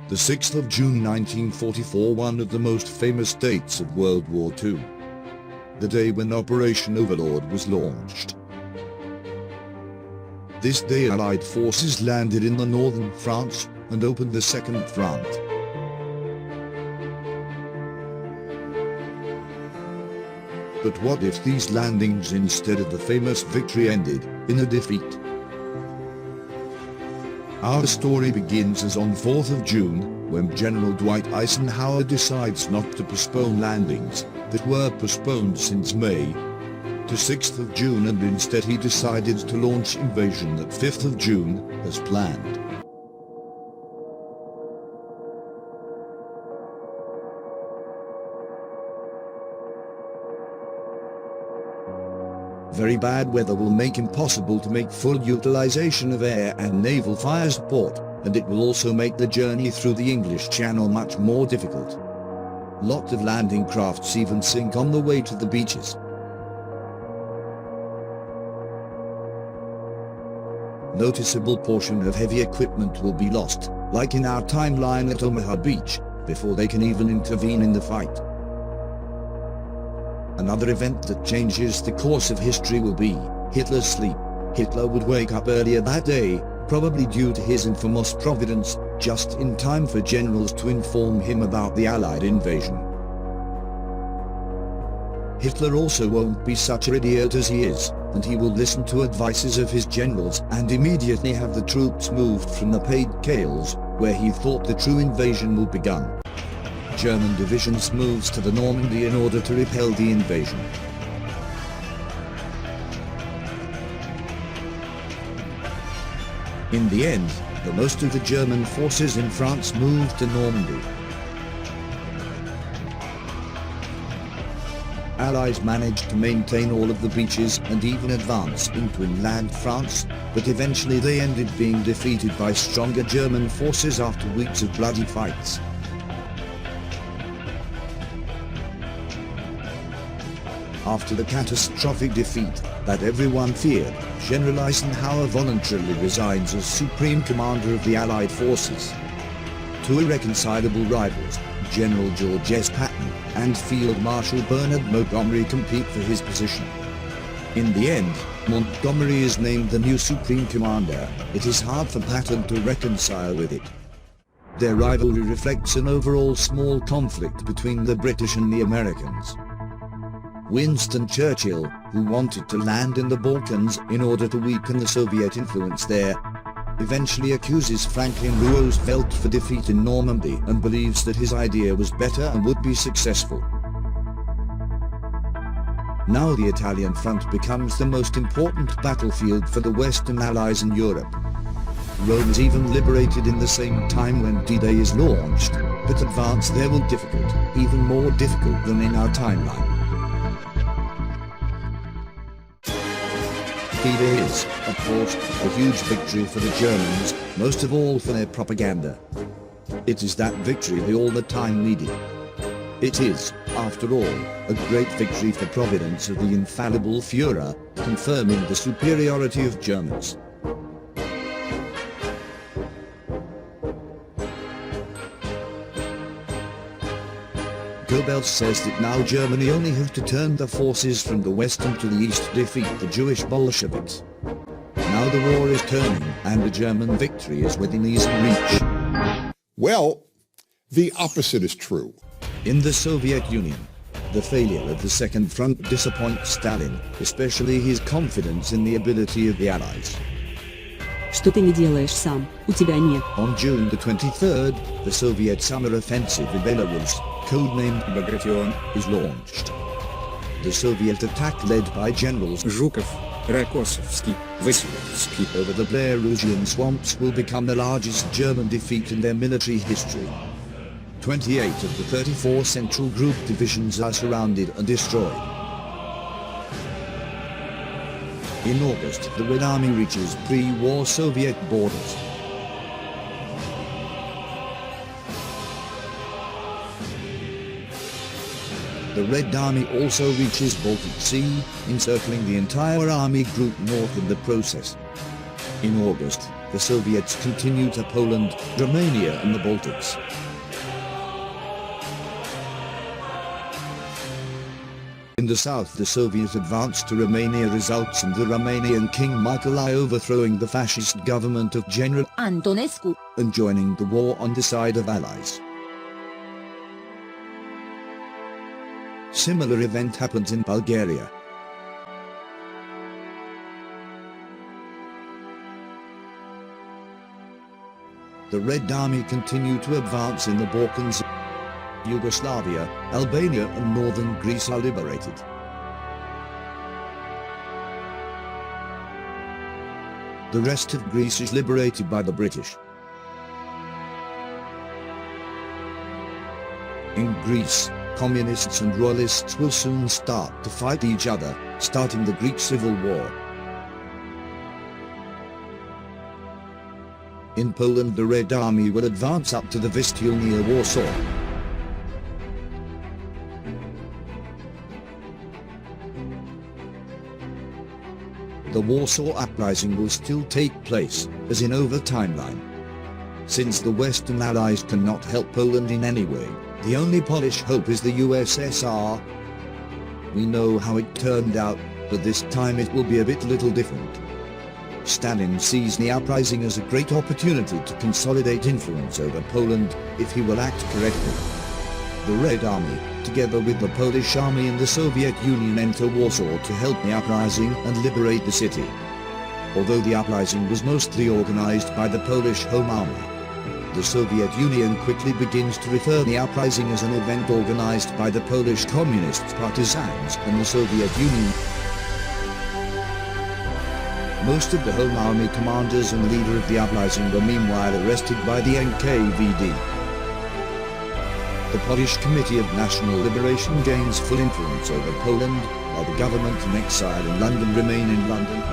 The 6th of June 1944, one of the most famous dates of World War II. The day when Operation Overlord was launched. This day Allied forces landed in the northern France and opened the Second Front. But what if these landings instead of the famous victory ended in a defeat? Our story begins as on 4th of June, when General Dwight Eisenhower decides not to postpone landings that were postponed since May to 6th of June, and instead he decided to launch invasion at 5th of June as planned. Very bad weather will make impossible to make full utilization of air and naval fire support, and it will also make the journey through the English Channel much more difficult. Lots of landing crafts even sink on the way to the beaches. Noticeable portion of heavy equipment will be lost, like in our timeline at Omaha Beach, before they can even intervene in the fight. Another event that changes the course of history will be Hitler's sleep. Hitler would wake up earlier that day, probably due to his infamous providence, just in time for generals to inform him about the Allied invasion. Hitler also won't be such an idiot as he is, and he will listen to advices of his generals and immediately have the troops moved from the Pays de Calais, where he thought the true invasion would begin. German divisions moves to the Normandy in order to repel the invasion. In the end, the most of the German forces in France moved to Normandy. Allies managed to maintain all of the beaches and even advance into inland France, but eventually they ended being defeated by stronger German forces after weeks of bloody fights. After the catastrophic defeat that everyone feared, General Eisenhower voluntarily resigns as Supreme Commander of the Allied forces. Two irreconcilable rivals, General George S. Patton and Field Marshal Bernard Montgomery, compete for his position. In the end, Montgomery is named the new Supreme Commander. It is hard for Patton to reconcile with it. Their rivalry reflects an overall small conflict between the British and the Americans. Winston Churchill, who wanted to land in the Balkans in order to weaken the Soviet influence there, eventually accuses Franklin Roosevelt for defeat in Normandy and believes that his idea was better and would be successful. Now the Italian front becomes the most important battlefield for the Western Allies in Europe. Rome is even liberated in the same time when D-Day is launched, but advance there will be difficult, even more difficult than in our timeline. D-Day is, of course, a huge victory for the Germans, most of all for their propaganda. It is that victory they all the time needed. It is, after all, a great victory for Providence of the infallible Führer, confirming the superiority of Germans. Goebbels says that now Germany only have to turn the forces from the west and to the east to defeat the Jewish Bolsheviks. Now the war is turning and the German victory is within easy reach. Well, the opposite is true. In the Soviet Union, the failure of the Second Front disappoints Stalin, especially his confidence in the ability of the Allies. Что ты не делаешь сам, у тебя нет. On June the 23rd, the Soviet summer offensive in Belarus, codenamed Bagration, is launched. The Soviet attack led by generals Zhukov, Rokossovsky, Vasilyevsky over the Belarusian swamps will become the largest German defeat in their military history. 28 of the 34 Central Group divisions are surrounded and destroyed. In August, the Red Army reaches pre-war Soviet borders. The Red Army also reaches Baltic Sea, encircling the entire army group north in the process. In August, the Soviets continue to Poland, Romania and the Baltics. In the south, the Soviet advance to Romania results in the Romanian King Michael I overthrowing the fascist government of General Antonescu and joining the war on the side of Allies. Similar event happens in Bulgaria. The Red Army continue to advance in the Balkans. Yugoslavia, Albania and northern Greece are liberated. The rest of Greece is liberated by the British. In Greece, communists and royalists will soon start to fight each other, starting the Greek Civil War. In Poland, the Red Army will advance up to the Vistula near Warsaw. The Warsaw Uprising will still take place, as in over timeline. Since the Western Allies cannot help Poland in any way, the only Polish hope is the USSR. We know how it turned out, but this time it will be a little different. Stalin sees the uprising as a great opportunity to consolidate influence over Poland, if he will act correctly. The Red Army, together with the Polish army and the Soviet Union, enter Warsaw to help the uprising and liberate the city. Although the uprising was mostly organized by the Polish Home Army, the Soviet Union quickly begins to refer the uprising as an event organized by the Polish Communist partisans and the Soviet Union. Most of the Home Army commanders and leader of the uprising were meanwhile arrested by the NKVD. The Polish Committee of National Liberation gains full influence over Poland, while the government in exile in London remain in London.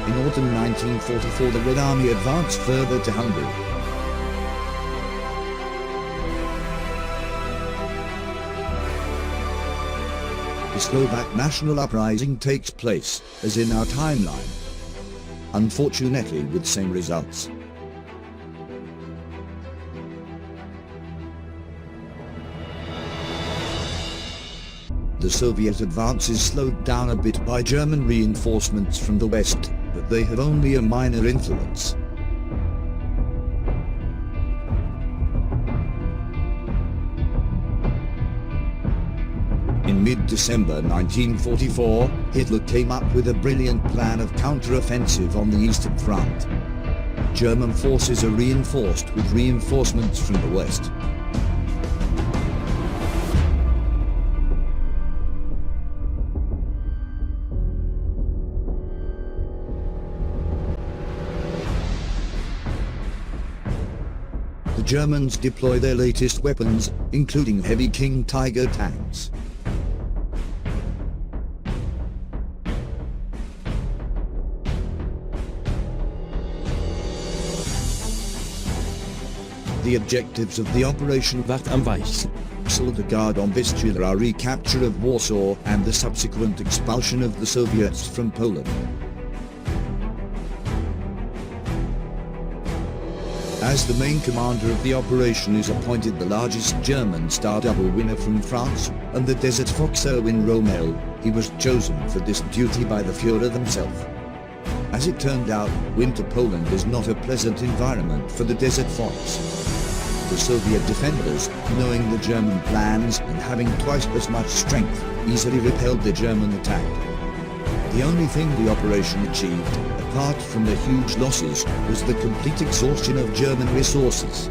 In autumn 1944, the Red Army advanced further to Hungary. The Slovak national uprising takes place, as in our timeline. Unfortunately, with same results. The Soviet advance is slowed down a bit by German reinforcements from the west, but they have only a minor influence. In mid-December 1944, Hitler came up with a brilliant plan of counter-offensive on the Eastern Front. German forces are reinforced with reinforcements from the west. The Germans deploy their latest weapons, including heavy King Tiger tanks. The objectives of the operation the Guard on Vistula are recapture of Warsaw and the subsequent expulsion of the Soviets from Poland. As the main commander of the operation is appointed the largest German star double winner from France, and the Desert Fox Erwin Rommel, he was chosen for this duty by the Führer himself. As it turned out, winter Poland is not a pleasant environment for the Desert Fox. The Soviet defenders, knowing the German plans and having twice as much strength, easily repelled the German attack. The only thing the operation achieved, apart from the huge losses, was the complete exhaustion of German resources.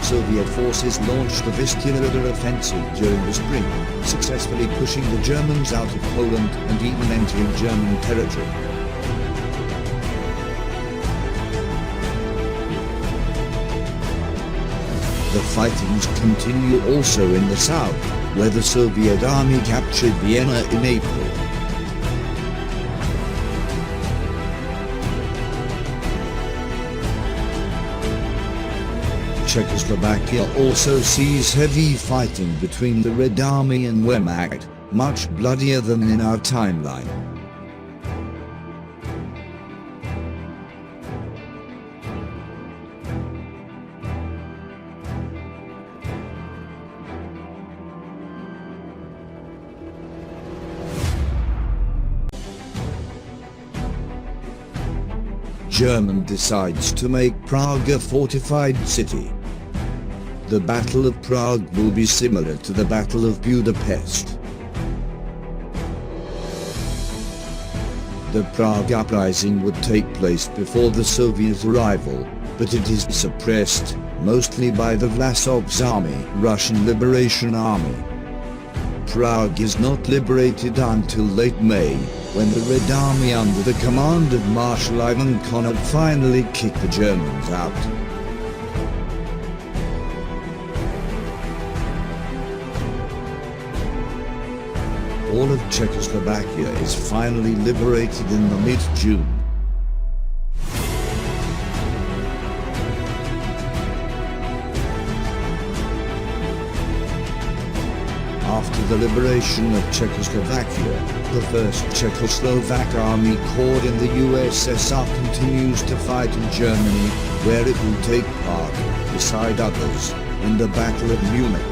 Soviet forces launched the Vistula offensive during the spring, successfully pushing the Germans out of Poland and even entering German territory. The fightings continue also in the south, where the Soviet army captured Vienna in April. Czechoslovakia also sees heavy fighting between the Red Army and Wehrmacht, much bloodier than in our timeline. German decides to make Prague a fortified city. The Battle of Prague will be similar to the Battle of Budapest. The Prague uprising would take place before the Soviet arrival, but it is suppressed, mostly by the Vlasov's army, Russian Liberation Army. Prague is not liberated until late May, when the Red Army under the command of Marshal Ivan Konov finally kicked the Germans out. All of Czechoslovakia is finally liberated in the mid-June. After the liberation of Czechoslovakia, the 1st Czechoslovak Army Corps in the USSR continues to fight in Germany, where it will take part, beside others, in the Battle of Munich.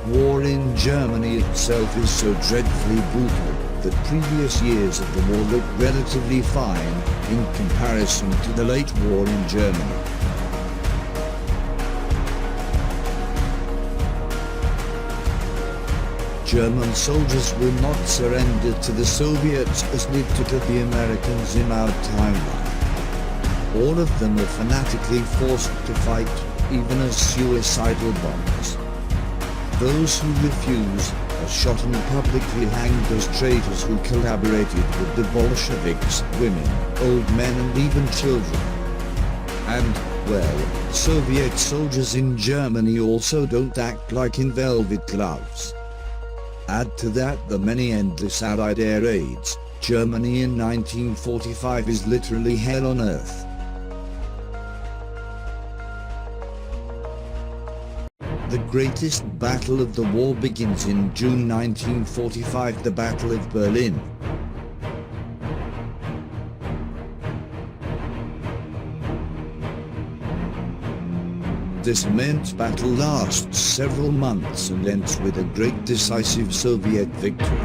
War in Germany itself is so dreadfully brutal that previous years of the war look relatively fine in comparison to the late war in Germany. German soldiers will not surrender to the Soviets as they took the Americans in our timeline. All of them are fanatically forced to fight, even as suicidal bombers. Those who refuse are shot and publicly hanged as traitors who collaborated with the Bolsheviks, women, old men and even children. And, well, Soviet soldiers in Germany also don't act like in velvet gloves. Add to that the many endless Allied air raids. Germany in 1945 is literally hell on earth. The greatest battle of the war begins in June 1945, the Battle of Berlin. This immense battle lasts several months and ends with a great decisive Soviet victory.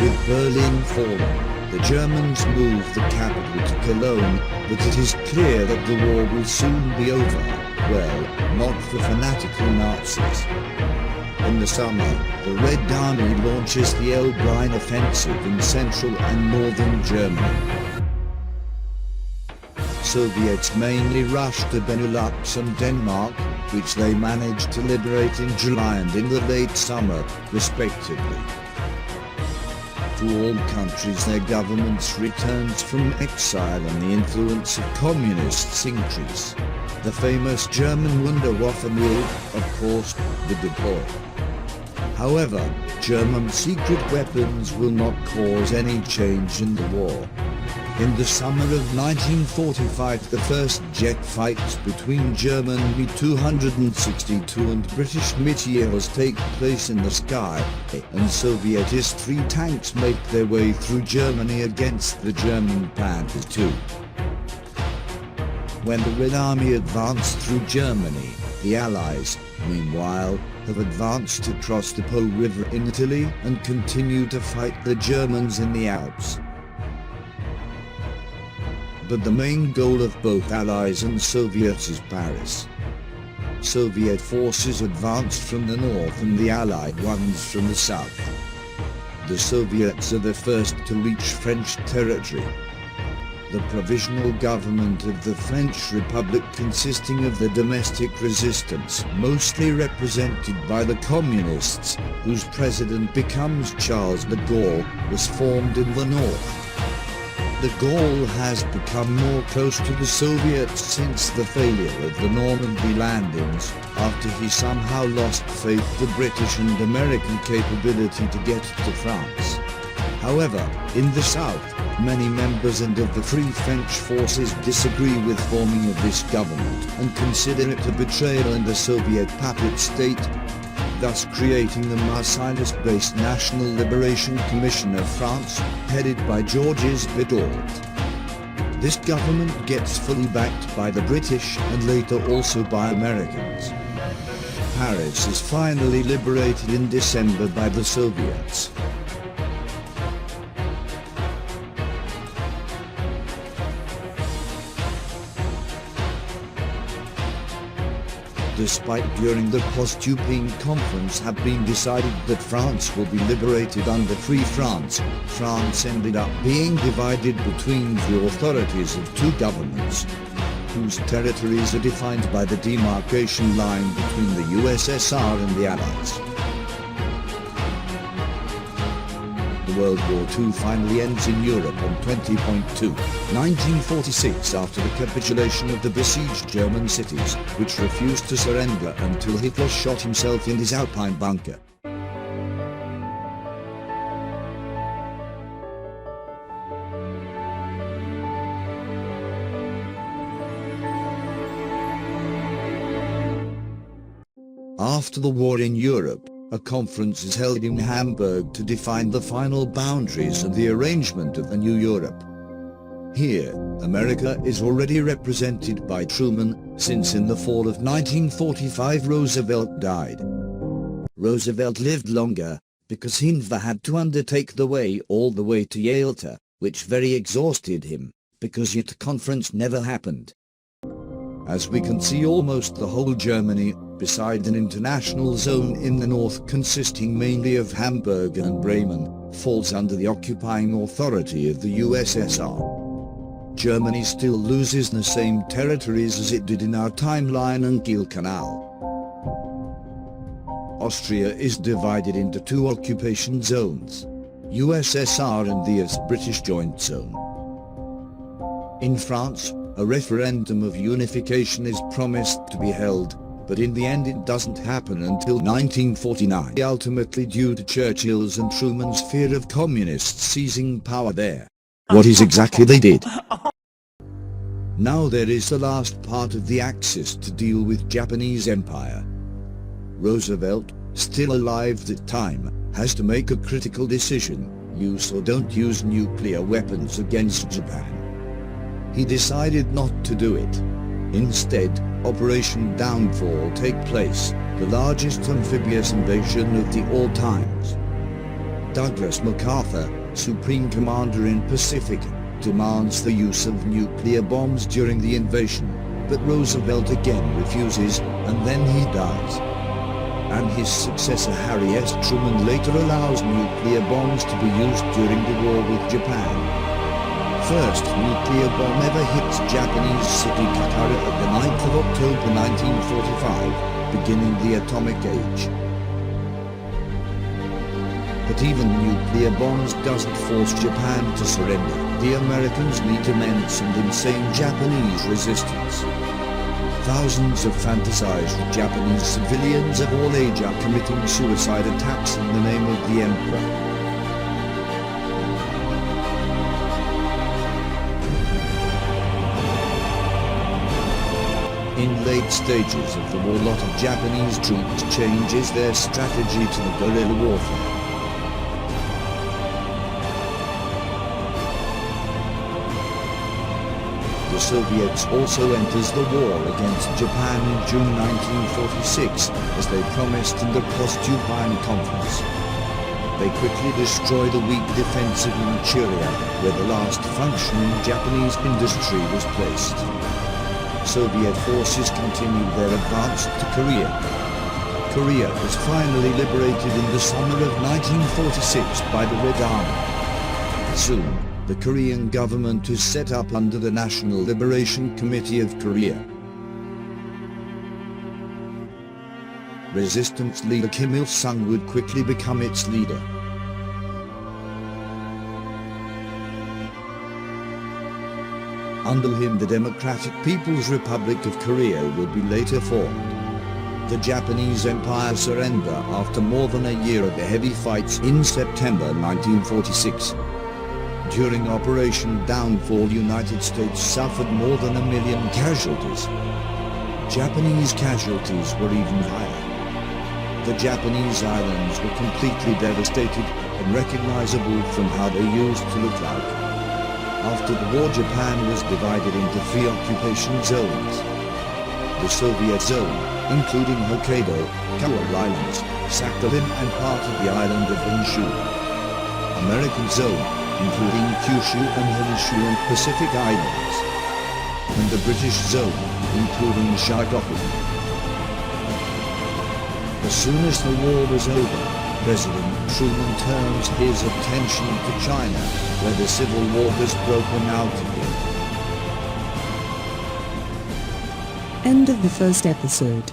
With Berlin fallen, the Germans move the capital to Cologne, but it is clear that the war will soon be over. Well, not for fanatical Nazis. In the summer, the Red Army launches the Elbe offensive in central and northern Germany. Soviets mainly rushed to Benelux and Denmark, which they managed to liberate in July and in the late summer, respectively. To all countries their governments returns from exile and the influence of communists increase. The famous German Wunderwaffen will, of course, be deployed. However, German secret weapons will not cause any change in the war. In the summer of 1945 the first jet fights between German Mi-262 and British Meteors take place in the sky, and Soviet S-3 tanks make their way through Germany against the German Panther II. When the Red Army advanced through Germany, the Allies, meanwhile, have advanced across the Po River in Italy and continue to fight the Germans in the Alps. But the main goal of both Allies and Soviets is Paris. Soviet forces advanced from the north and the Allied ones from the south. The Soviets are the first to reach French territory. the provisional government of the French Republic, consisting of the domestic resistance, mostly represented by the communists, whose president becomes Charles de Gaulle, was formed in the north. De Gaulle has become more close to the Soviets since the failure of the Normandy landings, after he somehow lost faith in the British and American capability to get to France. However, in the south, many members of the Free French forces disagree with forming of this government and consider it a betrayal and a Soviet puppet state, thus creating the Marseillais-based National Liberation Commission of France, headed by Georges Bidault. This government gets fully backed by the British and later also by Americans. Paris is finally liberated in December by the Soviets. Despite during the post-Eupine conference have been decided that France will be liberated under Free France, France ended up being divided between the authorities of two governments, whose territories are defined by the demarcation line between the USSR and the Allies. World War II finally ends in Europe on 20.2, 1946, after the capitulation of the besieged German cities, which refused to surrender until Hitler shot himself in his Alpine bunker. After the war in Europe, a conference is held in Hamburg to define the final boundaries and the arrangement of the new Europe. Here, America is already represented by Truman, since in the fall of 1945 Roosevelt died. Roosevelt lived longer, because he never had to undertake the way all the way to Yalta, which very exhausted him, because yet the conference never happened. As we can see, almost the whole Germany, beside an international zone in the north consisting mainly of Hamburg and Bremen, falls under the occupying authority of the USSR. Germany still loses the same territories as it did in our timeline and Kiel Canal. Austria is divided into two occupation zones, USSR and the British Joint Zone. In France, a referendum of unification is promised to be held, but in the end it doesn't happen until 1949, ultimately due to Churchill's and Truman's fear of communists seizing power there. What is exactly they did? Now there is the last part of the Axis to deal with Japanese Empire. Roosevelt, still alive at the time, has to make a critical decision: use or don't use nuclear weapons against Japan. He decided not to do it. Instead, Operation Downfall take place, the largest amphibious invasion of the all times. Douglas MacArthur, Supreme Commander in Pacific, demands the use of nuclear bombs during the invasion, but Roosevelt again refuses, and then he dies. And his successor Harry S. Truman later allows nuclear bombs to be used during the war with Japan. First nuclear bomb ever hits Japanese city Kakara at the 9th of October 1945, beginning the atomic age. But even nuclear bombs doesn't force Japan to surrender. The Americans meet immense and insane Japanese resistance. Thousands of fantasized Japanese civilians of all age are committing suicide attacks in the name of the emperor. In late stages of the war, a lot of Japanese troops changes their strategy to the guerrilla warfare. The Soviets also enters the war against Japan in June 1946, as they promised in the post-Eupine conference. They quickly destroy the weak defense of Manchuria, where the last functioning Japanese industry was placed. Soviet forces continued their advance to Korea. Korea was finally liberated in the summer of 1946 by the Red Army. Soon, the Korean government was set up under the National Liberation Committee of Korea. Resistance leader Kim Il-sung would quickly become its leader. Under him, the Democratic People's Republic of Korea would be later formed. The Japanese Empire surrendered after more than a year of heavy fights in September 1946. During Operation Downfall, United States suffered more than 1 million casualties. Japanese casualties were even higher. The Japanese islands were completely devastated and recognizable from how they used to look like. After the war, Japan was divided into 3 occupation zones. The Soviet zone, including Hokkaido, Kuril Islands, Sakhalin and part of the island of Honshu. American zone, including Kyushu and Honshu and Pacific Islands. And the British zone, including Shikoku. As soon as the war was over, President Truman turned his attention to China, where the civil war has broken out again. End of the first episode.